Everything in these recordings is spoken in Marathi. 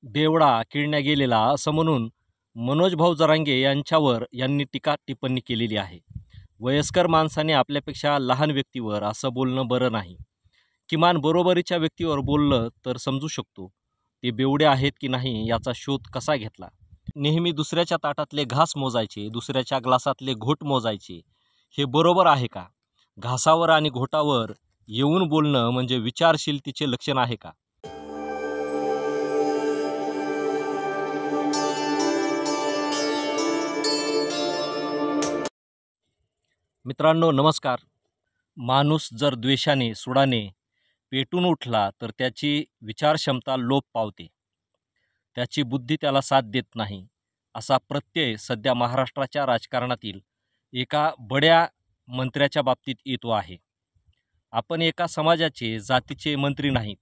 बेवडा किळण्या गेलेला असं म्हणून मनोज भाऊ जरांगे यांच्यावर यांनी टीका टिप्पणी केलेली आहे। वयस्कर माणसाने आपल्यापेक्षा लहान व्यक्तीवर असं बोलणं बरं नाही। किमान बरोबरीच्या व्यक्तीवर बोललं तर समजू शकतो ते बेवडे आहेत की नाही याचा शोध कसा घेतला। नेहमी दुसऱ्याच्या ताटातले घास मोजायचे, दुसऱ्याच्या ग्लासातले घोट मोजायचे, हे बरोबर आहे का? घासावर आणि घोटावर येऊन बोलणं म्हणजे विचारशीलतेचे लक्षण आहे का? मित्रांनो नमस्कार। माणूस जर द्वेषाने सुडाने पेटून उठला तर त्याची विचारक्षमता लोप पावते, त्याची बुद्धी त्याला साथ देत नाही, असा प्रत्यय सध्या महाराष्ट्राच्या राजकारणातील एका बड्या मंत्र्याच्या बाबतीत येतो आहे। आपण एका समाजाचे जातीचे मंत्री नाहीत,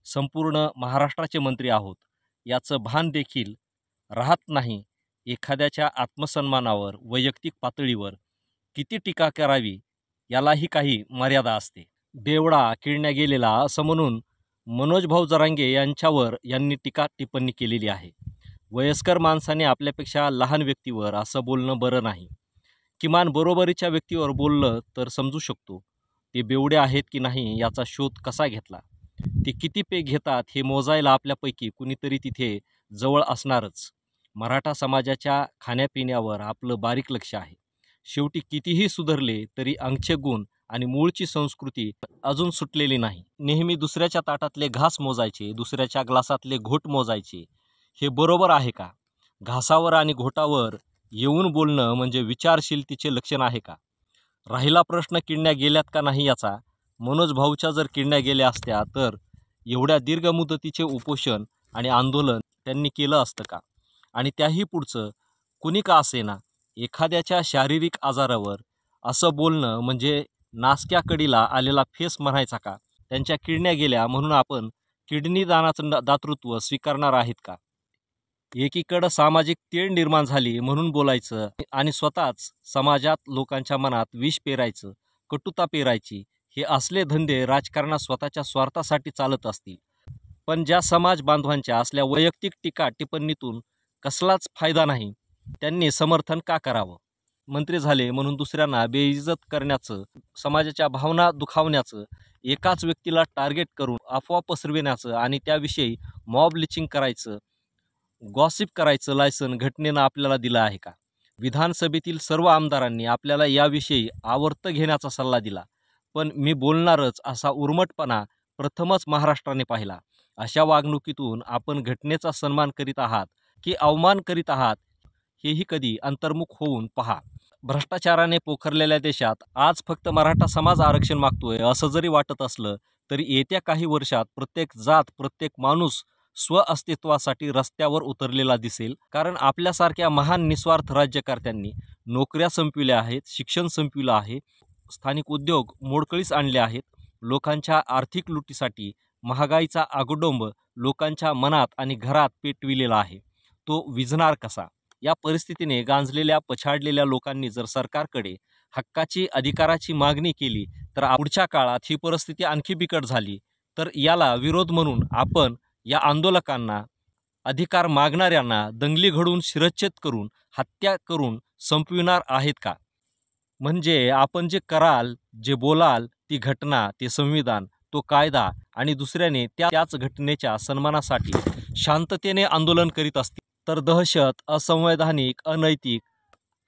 संपूर्ण महाराष्ट्राचे मंत्री आहोत याचं भान देखील राहत नाही। एखाद्याच्या आत्मसन्मानावर वैयक्तिक पातळीवर किती टीका करावी यालाही काही मर्यादा असते। बेवडा किळण्या गेलेला असं म्हणून मनोज भाऊ जरांगे यांच्यावर यांनी टीका टिप्पणी केलेली आहे। वयस्कर माणसाने आपल्यापेक्षा लहान व्यक्तीवर असं बोलणं बरं नाही। किमान बरोबरीच्या व्यक्तीवर बोललं तर समजू शकतो ते बेवडे आहेत की नाही याचा शोध कसा घेतला। ते किती पेग घेतात हे मोजायला आपल्यापैकी कुणीतरी तिथे जवळ असणारच। मराठा समाजाच्या खाण्यापिण्यावर आपलं बारीक लक्ष आहे। शेवटी कितीही सुधारले तरी अंगचे गुण आणि मूळची संस्कृती अजून सुटलेली नाही। नेहमी दुसऱ्याच्या ताटातले घास मोजायचे, दुसऱ्याच्या ग्लासातले घोट मोजायचे, हे बरोबर आहे का? घासावर आणि घोटावर येऊन बोलणं म्हणजे विचारशीलतेचे लक्षण आहे का? राहिला प्रश्न किडण्या गेल्यात का नाही याचा, मनोज भाऊच्या जर किडण्या गेल्या असत्या तर एवढ्या दीर्घ मुदतीचे उपोषण आणि आंदोलन त्यांनी केलं असतं का? आणि त्याही पुढचं कुणी का असेना एखाद्याच्या शारीरिक आजारावर असं बोलणं म्हणजे नासक्या कडीला आलेला फेस म्हणायचा का? त्यांच्या किडण्या गेल्या म्हणून आपण किडनी दानाचं दातृत्व स्वीकारणार आहेत का? एकीकडं सामाजिक तेढ निर्माण झाली म्हणून बोलायचं आणि स्वतःच समाजात लोकांच्या मनात विष पेरायचं, कटुता पेरायची, हे असले धंदे राजकारणात स्वतःच्या स्वार्थासाठी चालत असतील। पण ज्या समाज बांधवांच्या असल्या वैयक्तिक टीका टिप्पणीतून कसलाच फायदा नाही, त्यांनी समर्थन का करावं? मंत्री झाले म्हणून दुसऱ्यांना बेइज्जत करण्याचं, समाजाच्या भावना दुखावण्याचं, एकाच व्यक्तीला टार्गेट करून अफवा पसरविण्याचं आणि त्याविषयी मॉब लिचिंग करायचं, गॉसिप करायचं लायसन घटनेनं आपल्याला दिलं आहे का? विधानसभेतील सर्व आमदारांनी आपल्याला याविषयी आवर्त घेण्याचा सल्ला दिला, पण मी बोलणारच असा उर्मटपणा प्रथमच महाराष्ट्राने पाहिला। अशा वागणुकीतून आपण घटनेचा सन्मान करीत आहात की अवमान करीत आहात हेही कधी अंतर्मुख होऊन पहा। भ्रष्टाचाराने पोखरलेल्या देशात आज फक्त मराठा समाज आरक्षण मागतोय असं जरी वाटत असलं तरी येत्या काही वर्षात प्रत्येक जात, प्रत्येक माणूस स्व अस्तित्वासाठी रस्त्यावर उतरलेला दिसेल। कारण आपल्यासारख्या महान निस्वार्थ राज्यकर्त्यांनी नोकऱ्या संपविल्या आहेत, शिक्षण संपविलं आहे, स्थानिक उद्योग मोडकळीस आणले आहेत, लोकांच्या आर्थिक लुटीसाठी महागाईचा आगडोंब लोकांच्या मनात आणि घरात पेटविलेला आहे। तो विझणार कसा? या परिस्थितीने गांजलेल्या पछाडलेल्या लोकांनी जर सरकारकडे हक्काची, अधिकाराची मागणी केली तर पुढच्या काळात ही परिस्थिती आणखी बिकट झाली तर याला विरोध म्हणून आपण या आंदोलकांना, अधिकार मागणाऱ्यांना दंगली घडवून शिरच्छेद करून, हत्या करून संपविणार आहेत का? म्हणजे आपण जे कराल, जे बोलाल, ती घटना, ते संविधान, तो कायदा आणि दुसऱ्याने त्याच घटनेच्या सन्मानासाठी शांततेने आंदोलन करीत असतील तर दहशत, असंवैधानिक, अनैतिक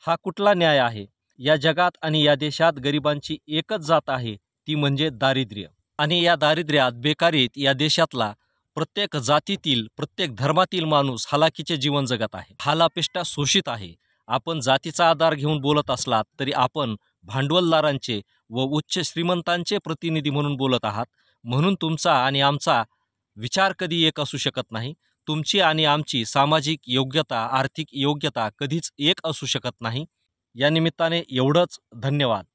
हा कुठला न्याय आहे? या जगात आणि या देशात गरिबांची एकच जात आहे, ती म्हणजे दारिद्र्य। आणि या दारिद्र्यात, बेकारीत या देशातला प्रत्येक जातीतील, प्रत्येक धर्मातील माणूस हलाखीचे जीवन जगत आहे, हालापेष्टा शोषित आहे। आपण जातीचा आधार घेऊन बोलत असलात तरी आपण भांडवलदारांचे व उच्च श्रीमंतांचे प्रतिनिधी म्हणून बोलत आहात। म्हणून तुमचा आणि आमचा विचार कधी एक असू शकत नाही। तुमची आणि आमची सामाजिक योग्यता, आर्थिक योग्यता कधीच एक असू शकत नाही। या निमित्ताने एवढंच, धन्यवाद।